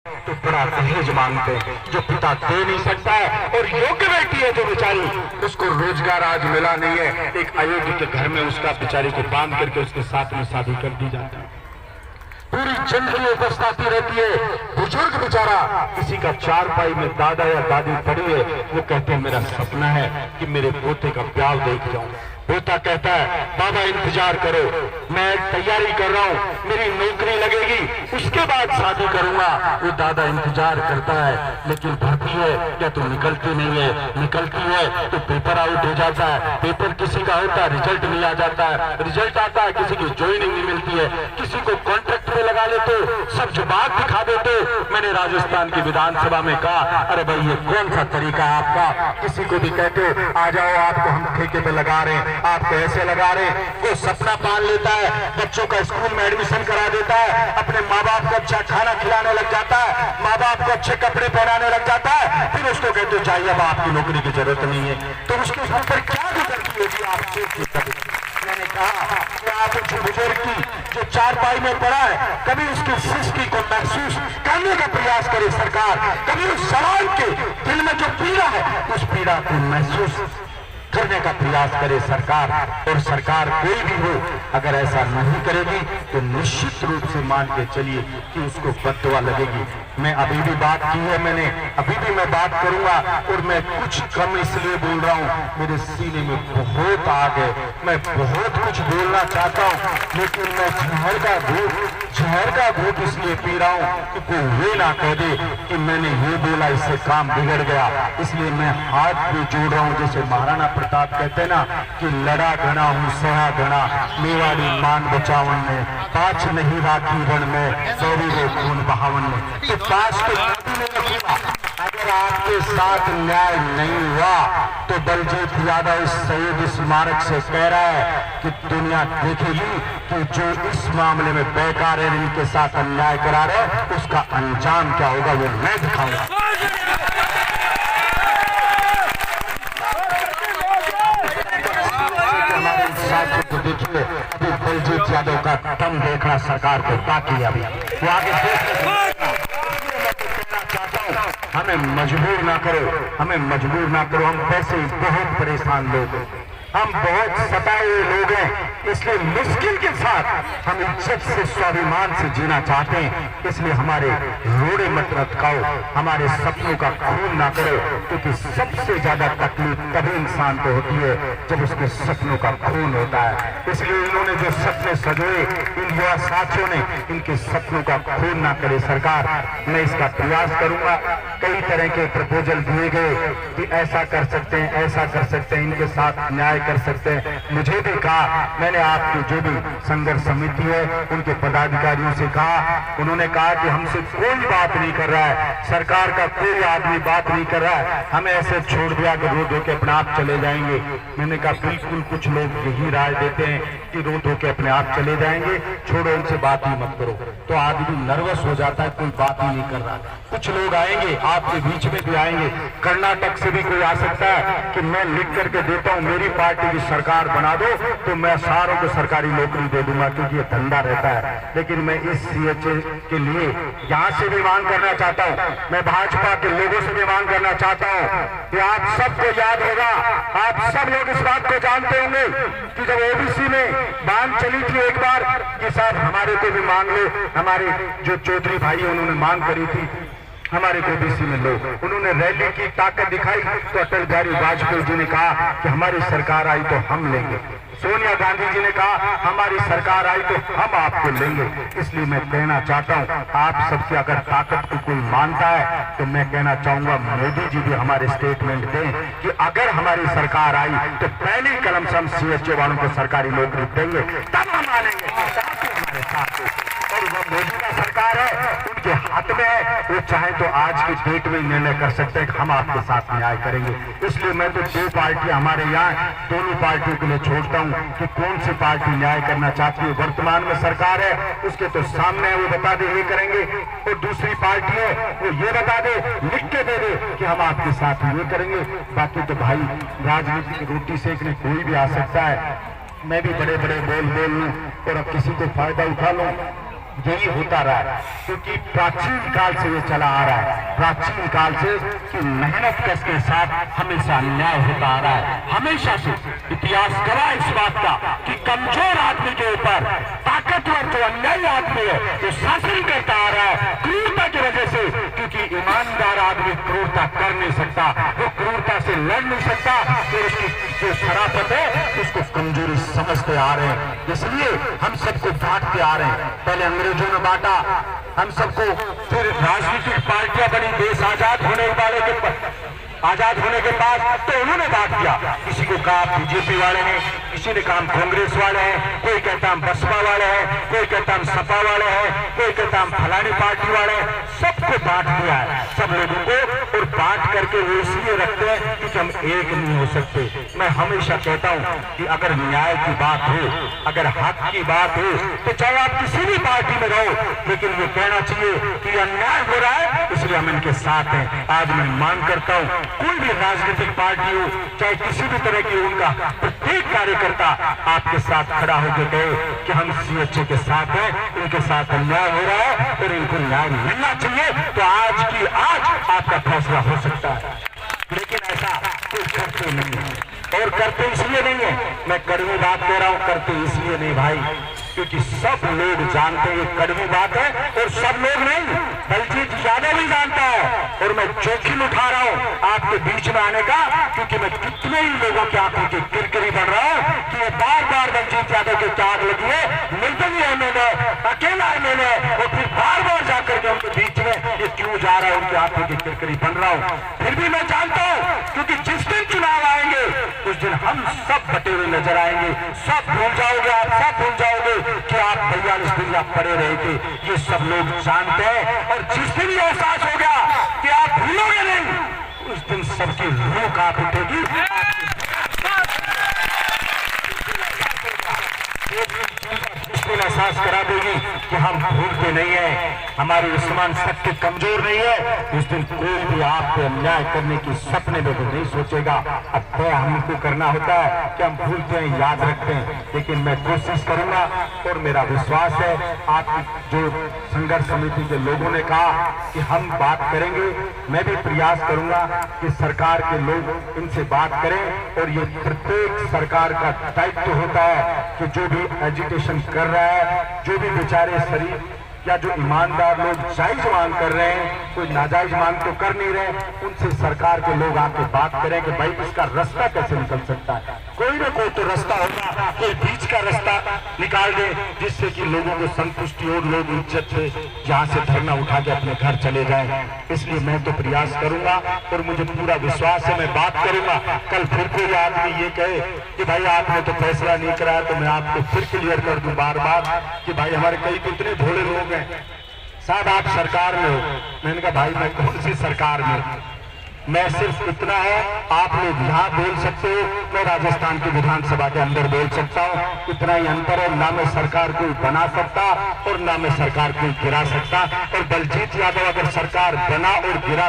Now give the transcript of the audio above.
तो बड़ा दहेज मांगते हैं जो पिता दे नहीं सकता है, और योग्य बेटी है जो बेचारी, उसको रोजगार आज मिला नहीं है, एक अयोग्य के घर में उसका बेचारी को बांध करके उसके साथ में शादी कर दी जाती है। पूरी जिंदगी उपस्थिति रहती है। बुजुर्ग बेचारा किसी का चारपाई में दादा या दादी पड़ी है, वो कहते हैं मेरा सपना है कि मेरे पोते का ब्याह देख जाऊं। पोता कहता है बाबा इंतजार करो, मैं तैयारी कर रहा हूं, मेरी नौकरी लगेगी उसके बाद शादी करूंगा। वो दादा इंतजार करता है, लेकिन भर्ती है क्या तो निकलती नहीं है, निकलती है तो पेपर आउट हो जाता है, पेपर किसी का होता है रिजल्ट नहीं आ जाता है, रिजल्ट आता है किसी की ज्वाइनिंग नहीं मिलती है, किसी को कॉन्ट्रैक्ट पे लगा लेते, सब जुबान दिखा देते। मैंने राजस्थान की विधानसभा में कहा अरे भाई ये कौन सा तरीका है आपका, किसी को भी कहते आ जाओ आपको हम ठेके पे लगा रहे हैं, आप कैसे लगा रहे हैं। वो सपना पाल लेता है, बच्चों का स्कूल में एडमिशन करा देता है, अपने माँ बाप को अच्छा खाना खिलाने लग जाता है, माँ बाप को अच्छे कपड़े पहनाने लग जाता है, फिर उसको कहते चाहिए अब आपकी नौकरी की जरूरत नहीं है। तो उसके ऊपर क्या गुजरती होगी आप सोचिए। मैंने कहा कि आप उस बुजुर्ग की जो चारपाई में पड़ा है, कभी उसकी सृष्टि को महसूस करने का प्रयास करे सरकार, कभी उस सवाल के दिल में जो पीड़ा है उस पीड़ा को महसूस करने का प्रयास करे सरकार। और सरकार कोई भी हो अगर ऐसा नहीं करेगी तो निश्चित रूप से मान के चलिए कि उसको बद्दुआ लगेगी। मैं अभी भी बात की है, मैंने अभी भी मैं बात करूंगा, और मैं कुछ कम इसलिए बोल रहा हूं, मेरे सीने में बहुत आग है, मैं बहुत कुछ बोलना चाहता हूं, लेकिन मैं जहर का घूट इसलिए पी रहा हूं कि कोई ये ना कह दे कि मैंने ये बोला इससे काम बिगड़ गया। इसलिए मैं हाथ भी जोड़ रहा हूं, जैसे महाराणा प्रताप कहते ना कि लड़ा घना हूं सहा घना, मेवाड़ी मान बचावन में, पाँच नहीं राखी रण में, सौरी रे खून बहावन में। तो पाँच तो नहीं हुआ, अगर आपके साथ न्याय नहीं हुआ तो बलजीत यादव इस शहीद स्मारक से कह रहा है कि दुनिया देखेगी कि जो इस मामले में बेकार है, इनके साथ अन्याय करा रहे, उसका अंजाम क्या होगा वो मैं दिखाऊंगा। देखिए अभी बलजीत यादव का दम देखना सरकार को बाकी, अभी वो आगे हमें मजबूर ना करो, हमें मजबूर ना करो। हम वैसे ही बहुत परेशान लोग हैं, हम बहुत सताए हुए लोग हैं, इसलिए मुश्किल के साथ हम इज्जत से स्वाभिमान से जीना चाहते हैं। इसलिए हमारे रोड़े मत रटकाओ, हमारे सपनों का खून ना करो, क्योंकि सबसे ज्यादा तकलीफ तभी इंसान को होती है जब उसके सपनों का खून होता है। इसलिए इन्होंने जो सपने सजोए इन युवा साथियों ने, इनके सपनों का खून ना करे सरकार। मैं इसका प्रयास करूंगा। कई तरह के प्रपोजल दिए गए कि ऐसा कर सकते हैं, ऐसा कर सकते हैं, इनके साथ न्याय कर सकते हैं। मुझे भी कहा, मैंने आपकी जो भी संघर्ष समिति है उनके पदाधिकारियों से कहा, उन्होंने कहा कि हमसे कोई बात नहीं कर रहा है, सरकार का कोई आदमी बात नहीं कर रहा है, हमें ऐसे छोड़ दिया कि रो धो के अपने आप चले जाएंगे। मैंने कहा बिल्कुल, कुछ लोग यही राय देते हैं कि रो धो के अपने आप चले जाएंगे, छोड़ो उनसे बात ही मत करो। तो आदमी नर्वस हो जाता है, कोई बात ही नहीं कर रहा। कुछ लोग आएंगे, आपके बीच में भी आएंगे, कर्नाटक से भी कोई आ सकता है कि मैं लिख करके देता हूँ मेरी पार्टी की सरकार बना दो तो मैं सारों को सरकारी नौकरी दे दूंगा, क्योंकि ये धंधा रहता है। लेकिन मैं इस CHA के लिए यहाँ से भी मांग करना चाहता हूँ, मैं भाजपा के लोगों से भी मांग करना चाहता हूँ कि आप सबको याद होगा, आप सब लोग इस बात को जानते होंगे कि जब OBC में मांग चली थी एक बार कि साहब हमारे को भी मांग लो, हमारे जो चौधरी भाई उन्होंने मांग करी थी हमारे को OBC में लो, उन्होंने रैली की ताकत दिखाई तो अटल बिहारी वाजपेयी जी ने कहा कि हमारी सरकार आई तो हम लेंगे, सोनिया गांधी जी ने कहा हमारी सरकार आई तो हम आपको लेंगे। इसलिए मैं कहना चाहता हूं, आप सबकी अगर ताकत को कोई मानता है तो मैं कहना चाहूंगा मोदी जी भी हमारे स्टेटमेंट दें कि अगर हमारी सरकार आई तो पहली कलम से हम CHA वालों को सरकारी नौकरी देंगे, तब हम मानेंगे हमारे साथ। और वो मोदी का सरकार है, उनके हाथ में है, वो चाहे तो आज की डेट में निर्णय कर सकते हैं कि हम आपके साथ न्याय करेंगे। इसलिए मैं तो दो पार्टियां हमारे यहाँ, दोनों पार्टियों के लिए छोड़ता हूं कि कौन सी पार्टी न्याय करना चाहती है। वर्तमान में सरकार है, उसके तो सामने है, वो बता दे ये करेंगे, और दूसरी पार्टी है वो ये बता दे, लिख के दे दे कि हम आपके साथ ये करेंगे। बाकी तो भाई राजनीति की रोटी सेकने कोई भी आ सकता है। मैं भी बड़े बड़े बोल लूं और अब किसी को फायदा उठा लूं, यही होता रहा है, क्योंकि प्राचीन काल से ये चला आ रहा है, प्राचीन काल से कि मेहनत कश के साथ हमेशा अन्याय होता आ रहा है। हमेशा से इतिहास गवाह इस बात का कि कमजोर आदमी के ऊपर ताकतवर जो अन्यायी आदमी है वो शासन करता आ रहा है क्रूरता की वजह से, क्योंकि ईमानदार आदमी क्रूरता कर नहीं सकता, वो क्रूरता से लड़ नहीं सकता, तो उसकी जो शराफत है उसको कमजोरी समझते आ रहे हैं। इसलिए हम सबको बांटते आ रहे हैं। पहले अंग्रेजों ने बांटा हम सबको, फिर राजनीतिक पार्टियां बनी देश आजाद होने के बाद तो उन्होंने बांट दिया। किसी को कहा बीजेपी वाले हैं, किसी ने कहा कांग्रेस वाले हैं, कोई कहता हम बसपा वाले हैं, कोई कहता हम सपा वाले हैं, कोई कहता हम फलानी पार्टी वाले हैं। सबको बांट दिया है, सब लोगों को, और बांट करके वो इसलिए रखते हैं क्योंकि हम एक नहीं हो सकते। मैं हमेशा कहता हूं कि अगर न्याय की बात हो, अगर हक की बात हो, तो चाहे आप किसी भी पार्टी में रहो, लेकिन ये कहना चाहिए कि अन्याय हो रहा है इसलिए हम इनके साथ हैं। आज मैं मांग करता हूं कोई भी राजनीतिक पार्टी हो, चाहे किसी भी तरह की, उनका प्रत्येक कार्यकर्ता आपके साथ खड़ा होकर कहे कि हम CHO के साथ हैं, इनके साथ अन्याय हो रहा है और इनको न्याय मिलना चाहिए। तो आज की आज आपका फैसला हो सकता है, लेकिन ऐसा कोई करते नहीं है। और करते इसलिए नहीं है, मैं कड़वी बात कह रहा हूं, करते इसलिए नहीं भाई, क्योंकि सब लोग जानते हैं ये कड़वी बात है, और सब लोग नहीं, बलजीत यादव भी जानता है। और मैं जोखिम उठा रहा हूं आपके बीच में आने का, क्योंकि मैं कितने ही लोगों की आंखों की किरकिरी बन रहा हूं कि ये बार बार बलजीत यादव के चाक लगी है, निर्दलीय MLA, अकेला MLA, और फिर बार बार जाकर के उनके बीच में ये क्यों जा रहा है, उनकी आंखों की किरकिरी बन रहा हूं। फिर भी मैं जानता हूं, क्योंकि जिस दिन चुनाव आएंगे उस दिन हम सब बटे हुए नजर आएंगे। सब भूल जाओगे, आप सब भूल जाओगे कि आप 42 दिन आप पड़े रहे थे, ये सब लोग जानते हैं। और जिस दिन ये एहसास हो गया कि आप भूलोगे नहीं, उस दिन सबकी रूह कांप उठेगी। एहसास करा देगी कि हम भूलते नहीं है, हमारी उस्मान शक्ति कमजोर नहीं है। उस दिन कोई भी आप पे अन्याय करने की सपने में भी नहीं सोचेगा। अब तय हमको करना होता है कि हम भूलते हैं, याद रखते हैं, लेकिन मैं कोशिश करूंगा और मेरा विश्वास है आपकी जो संघर्ष समिति के लोगों ने कहा कि हम बात करेंगे, मैं भी प्रयास करूंगा कि सरकार के लोग इनसे बात करें। और ये प्रत्येक सरकार का दायित्व होता है कि जो भी एजुटेशन कर रहा है, जो भी बेचारे शरीफ या जो ईमानदार लोग जायज मांग कर रहे हैं, कोई नाजायज मांग तो कर नहीं रहे, उनसे सरकार के लोग आके बात करें कि भाई इसका रास्ता कैसे निकल सकता है। कोई ना कोई तो रास्ता होगा, कोई बीच का रास्ता निकाल दे जिससे कि लोगों को संतुष्टि हो, लोग इज्जत से यहाँ से धरना उठा के अपने घर चले जाएं। इसलिए मैं तो प्रयास करूंगा और मुझे पूरा विश्वास है, मैं बात करूंगा। कल फिर कोई आदमी ये कहे कि भाई आपने तो फैसला नहीं कराया, तो मैं आपको फिर क्लियर कर दूं बार बार कि भाई हमारे कई तो इतने भोले लोग साहब आप सरकार में हो। मैंने कहा भाई मैं कौन सी सरकार में, मैं सिर्फ इतना है, आप लोग यहाँ बोल सकते हो, मैं राजस्थान की विधानसभा के अंदर बोल सकता हूँ। इतना ही अंतर है, ना मैं सरकार कोई बना सकता और ना मैं सरकार कोई गिरा सकता। और बलजीत यादव अगर सरकार बना और गिरा